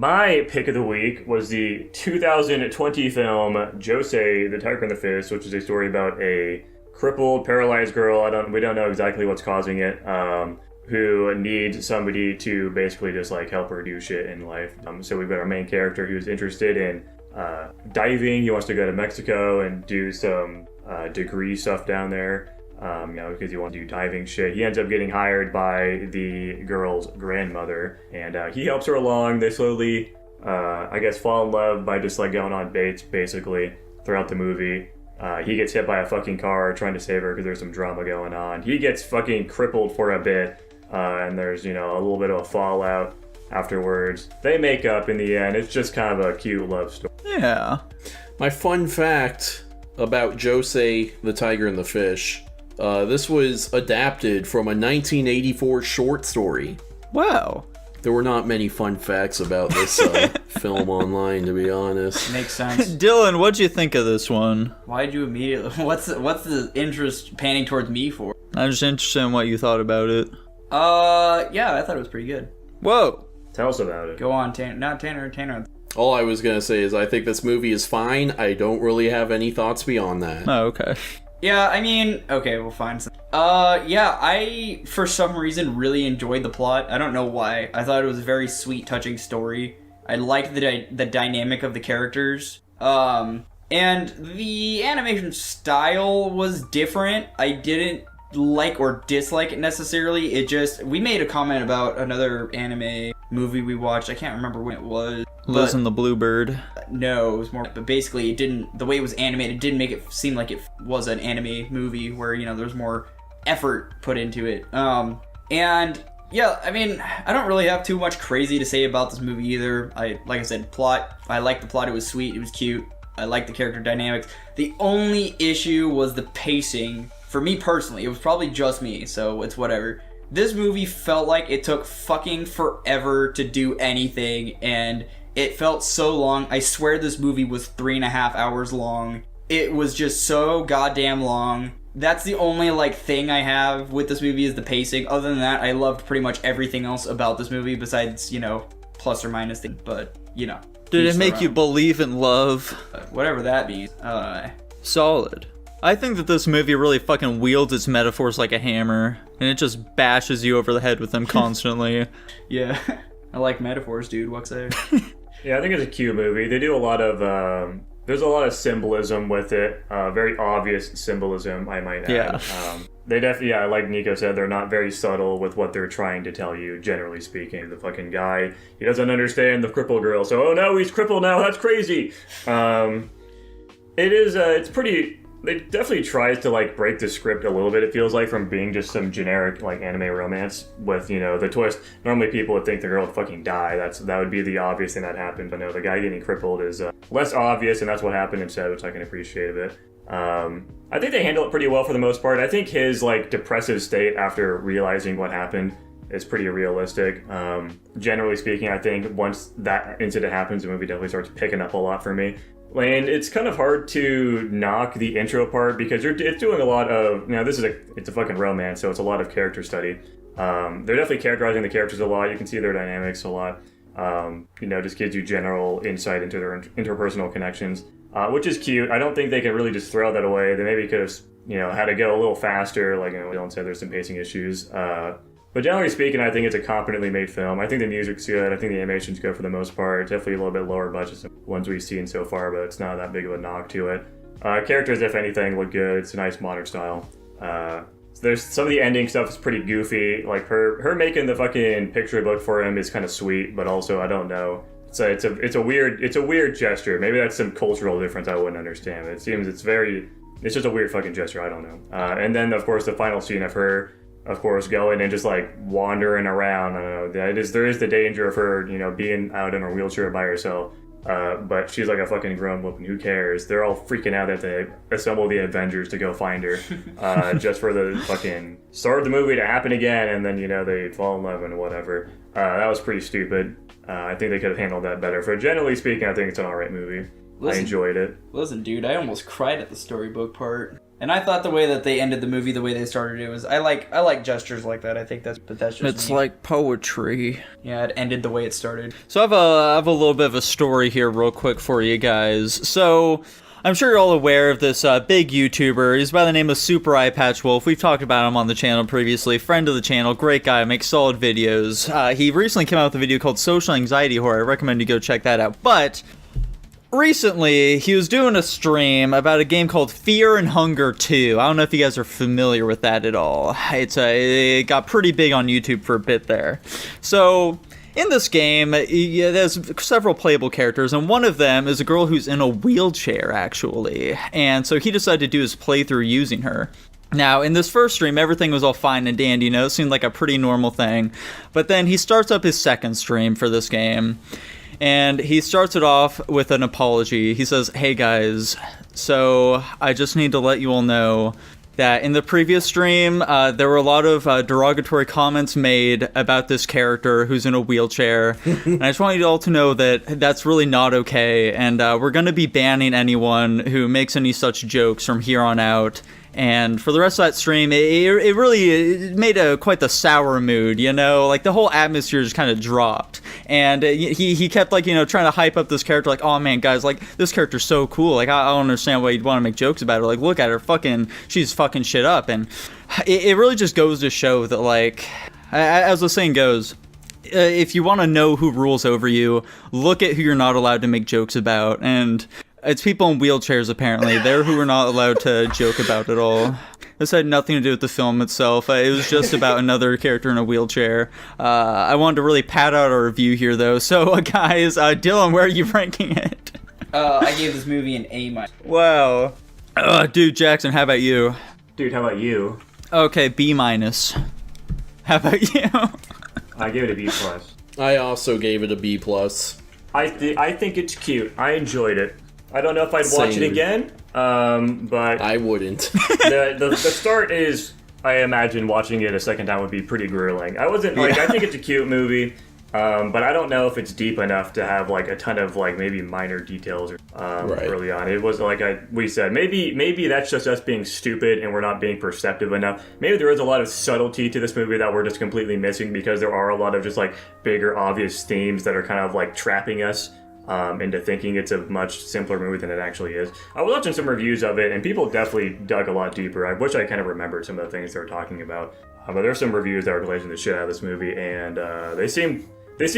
My pick of the week was the 2020 film Josee, the Tiger and the Fish, which is a story about a crippled, paralyzed girl. We don't know exactly what's causing it. Who needs somebody to basically just like help her do shit in life. So we've got our main character who's interested in diving. He wants to go to Mexico and do some degree stuff down there. Because he wants to do diving shit. He ends up getting hired by the girl's grandmother, and he helps her along. They slowly, fall in love by just like going on dates, basically, throughout the movie. He gets hit by a fucking car trying to save her because there's some drama going on. He gets fucking crippled for a bit, and there's, a little bit of a fallout afterwards. They make up in the end. It's just kind of a cute love story. Yeah. My fun fact about Josee, the Tiger and the Fish. This was adapted from a 1984 short story. Wow. There were not many fun facts about this film online, to be honest. Makes sense. Dylan, what'd you think of this one? Why'd you immediately... What's the interest panning towards me for? I'm just interested in what you thought about it. Yeah, I thought it was pretty good. Whoa. Tell us about it. Go on, Tanner. All I was going to say is I think this movie is fine. I don't really have any thoughts beyond that. Oh, okay. Yeah, I mean, okay, we'll find some. I, for some reason, really enjoyed the plot. I don't know why. I thought it was a very sweet, touching story. I liked the dynamic of the characters. And the animation style was different. I didn't like or dislike it necessarily. We made a comment about another anime movie we watched. I can't remember when it was. Liz and the Bluebird. No, it was more, but basically the way it was animated didn't make it seem like it was an anime movie where, there's more effort put into it. And yeah, I mean, I don't really have too much crazy to say about this movie either. Like I said, plot, I liked the plot. It was sweet. It was cute. I liked the character dynamics. The only issue was the pacing. For me personally, it was probably just me, so it's whatever. This movie felt like it took fucking forever to do anything, and it felt so long. I swear this movie was 3.5 hours long. It was just so goddamn long. That's the only, thing I have with this movie is the pacing. Other than that, I loved pretty much everything else about this movie besides, plus or minus things. But, Did it make you believe in love? Whatever that means. Solid. I think that this movie really fucking wields its metaphors like a hammer, and it just bashes you over the head with them constantly. Yeah. I like metaphors, dude. What's there? Yeah, I think it's a cute movie. They do a lot of, there's a lot of symbolism with it. Very obvious symbolism, I might add. Yeah. They definitely, like Nico said, they're not very subtle with what they're trying to tell you, generally speaking. The fucking guy, he doesn't understand the crippled girl, so, oh no, he's crippled now, that's crazy! It's pretty... It definitely tries to, break the script a little bit, it feels like, from being just some generic, anime romance with, the twist. Normally people would think the girl would fucking die. That would be the obvious thing that happened. But no, the guy getting crippled is less obvious, and that's what happened instead, which I can appreciate a bit. I think they handle it pretty well for the most part. I think his, depressive state after realizing what happened is pretty realistic. Generally speaking, I think once that incident happens, the movie definitely starts picking up a lot for me. And it's kind of hard to knock the intro part because it's doing a lot of... it's a fucking romance, so it's a lot of character study. They're definitely characterizing the characters a lot. You can see their dynamics a lot. Just gives you general insight into their interpersonal connections, which is cute. I don't think they can really just throw that away. They maybe could have, had to go a little faster. Dylan said, there's some pacing issues. But generally speaking, I think it's a competently made film. I think the music's good. I think the animation's good for the most part. Definitely a little bit lower budget than ones we've seen so far, but it's not that big of a knock to it. Characters, if anything, look good. It's a nice modern style. There's some of the ending stuff is pretty goofy. Her making the fucking picture book for him is kind of sweet, but also I don't know. It's a weird gesture. Maybe that's some cultural difference I wouldn't understand. It seems it's just a weird fucking gesture. I don't know. And then of course the final scene of her, of course, going and just wandering around. I don't know. There is the danger of her, being out in her wheelchair by herself. But she's like a fucking grown woman. Who cares? They're all freaking out that they assemble the Avengers to go find her, just for the fucking start of the movie to happen again, and then they fall in love and whatever. That was pretty stupid. I think they could have handled that better. For generally speaking, I think it's an alright movie. I enjoyed it. Listen, dude, I almost cried at the storybook part. And I thought the way that they ended the movie, the way they started it, was I like gestures like that. I think that's just It's me. like poetry. Yeah, it ended the way it started. So I have a little bit of a story here real quick for you guys. So I'm sure you're all aware of this big YouTuber. He's by the name of Super Eye Patch Wolf. We've talked about him on the channel previously. Friend of the channel, great guy, makes solid videos. He recently came out with a video called Social Anxiety Horror. I recommend you go check that out. But recently, he was doing a stream about a game called Fear and Hunger 2. I don't know if you guys are familiar with that at all. It got pretty big on YouTube for a bit there. So in this game, there's several playable characters, and one of them is a girl who's in a wheelchair, actually. And so he decided to do his playthrough using her. Now, in this first stream, everything was all fine and dandy, it seemed like a pretty normal thing. But then he starts up his second stream for this game, and he starts it off with an apology. He says, "Hey guys, so I just need to let you all know that in the previous stream, there were a lot of derogatory comments made about this character who's in a wheelchair. And I just want you all to know that that's really not okay. And we're going to be banning anyone who makes any such jokes from here on out." And for the rest of that stream, it really made quite the sour mood, like the whole atmosphere just kind of dropped. And he kept trying to hype up this character, like, "Oh man, guys, like this character's so cool. Like I don't understand why you'd want to make jokes about her. Like look at her, she's fucking shit up." And it really just goes to show that, like, as the saying goes, if you want to know who rules over you, look at who you're not allowed to make jokes about. And it's people in wheelchairs, apparently. They're who we're not allowed to joke about at all. This had nothing to do with the film itself. It was just about another character in a wheelchair. I wanted to really pad out our review here, though. So, guys, Dylan, where are you ranking it? I gave this movie an A-. Wow. Dude, Jackson, how about you? Dude, how about you? Okay, B-. How about you? I gave it a B+. I also gave it a B+. I think it's cute. I enjoyed it. I don't know if I'd watch it Same. again, but I wouldn't. the start is, I imagine watching it a second time would be pretty grueling. I think it's a cute movie, but I don't know if it's deep enough to have like a ton of like maybe minor details early on. It was like we said, maybe that's just us being stupid and we're not being perceptive enough. Maybe there is a lot of subtlety to this movie that we're just completely missing because there are a lot of just like bigger obvious themes that are kind of like trapping us into thinking it's a much simpler movie than it actually is. I was watching some reviews of it, and people definitely dug a lot deeper. I wish I kind of remembered some of the things they were talking about. But there's some reviews that were glazing the shit out of this movie, and they seem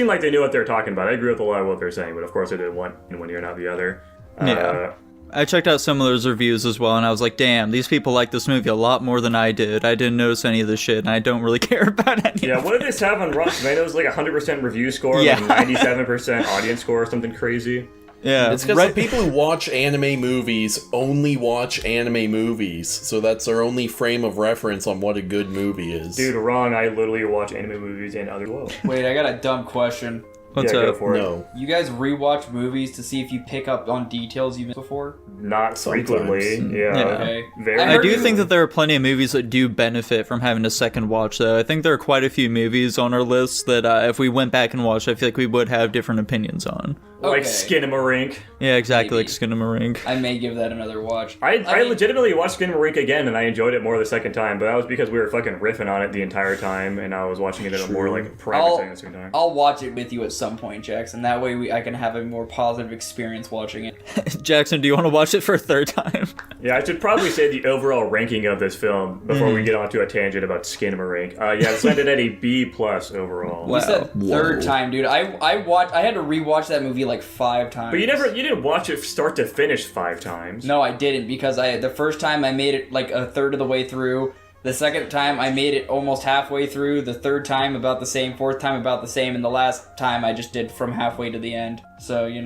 like they knew what they were talking about. I agree with a lot of what they're saying, but of course I did one ear, not the other. Yeah. I checked out some of those reviews as well, and I was like, damn, these people like this movie a lot more than I did. I didn't notice any of this shit, and I don't really care about any Yeah, of what did this have on Rotten Tomatoes? Like 100% review score, Yeah. like 97% audience score, or something crazy. Yeah, It's because the people who watch anime movies only watch anime movies, so that's their only frame of reference on what a good movie is. Dude, wrong. I literally watch anime movies and other well. Wait, I got a dumb question. What's yeah, up? go for it. No. You guys rewatch movies to see if you pick up on details you missed before? Not Sometimes. frequently. Yeah. Yeah. Okay. Very I do heard- think that there are plenty of movies that do benefit from having a second watch, though. I think there are quite a few movies on our list that if we went back and watched, I feel like we would have different opinions on. Like Okay. Skinamarink. Yeah, exactly, Maybe. like Skinamarink. I may give that another watch. I mean, legitimately watched Skinamarink again, and I enjoyed it more the second time, but that was because we were fucking riffing on it the entire time, and I was watching it in a more like private setting at the same time. I'll watch it with you at some point, Jackson. That way I can have a more positive experience watching it. Jackson, do you want to watch it for a third time? Yeah, I should probably say the overall ranking of this film before we get onto a tangent about Skinamarink. Yeah, it's landed at a B+ overall. Wow. You said third Whoa. time, dude. I had to rewatch that movie like 5 times. But you didn't watch it start to finish 5 times. No, I didn't, because the first time I made it like a third of the way through. The second time I made it almost halfway through. The third time about the same. Fourth time about the same. And the last time I just did from halfway to the end. So, there's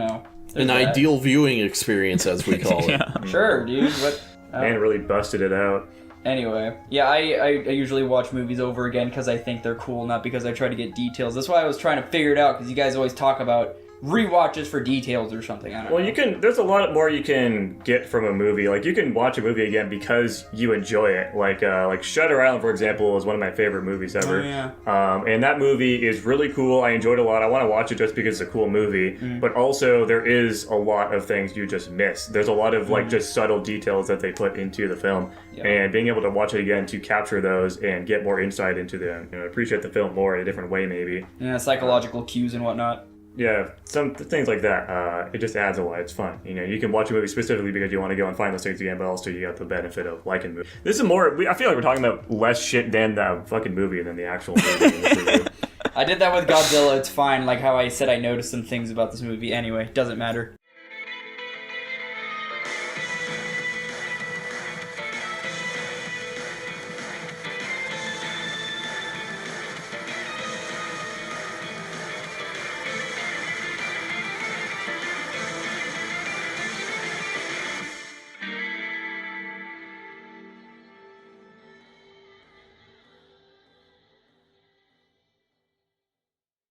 An that. ideal viewing experience, as we call it. Yeah. Sure, dude. What? Man really busted it out. Anyway, yeah, I usually watch movies over again because I think they're cool, not because I try to get details. That's why I was trying to figure it out, because you guys always talk about rewatches for details or something. I don't Well, know. there's a lot more you can get from a movie. Like, you can watch a movie again because you enjoy it. Like Shutter Island, for example, is one of my favorite movies ever. Oh, yeah. And that movie is really cool. I enjoyed it a lot. I want to watch it just because it's a cool movie. But also, there is a lot of things you just miss. There's a lot of, like, just subtle details that they put into the film. Yeah. And being able to watch it again to capture those and get more insight into them, appreciate the film more in a different way, maybe. Yeah, psychological cues and whatnot. Yeah, some things like that. It just adds a lot. It's fun. You can watch a movie specifically because you want to go and find those things again, but also you got the benefit of liking movies. This is more. I feel like we're talking about less shit than the fucking movie than the actual movie. In this review. I did that with Godzilla. It's fine. Like how I said, I noticed some things about this movie. Anyway, doesn't matter.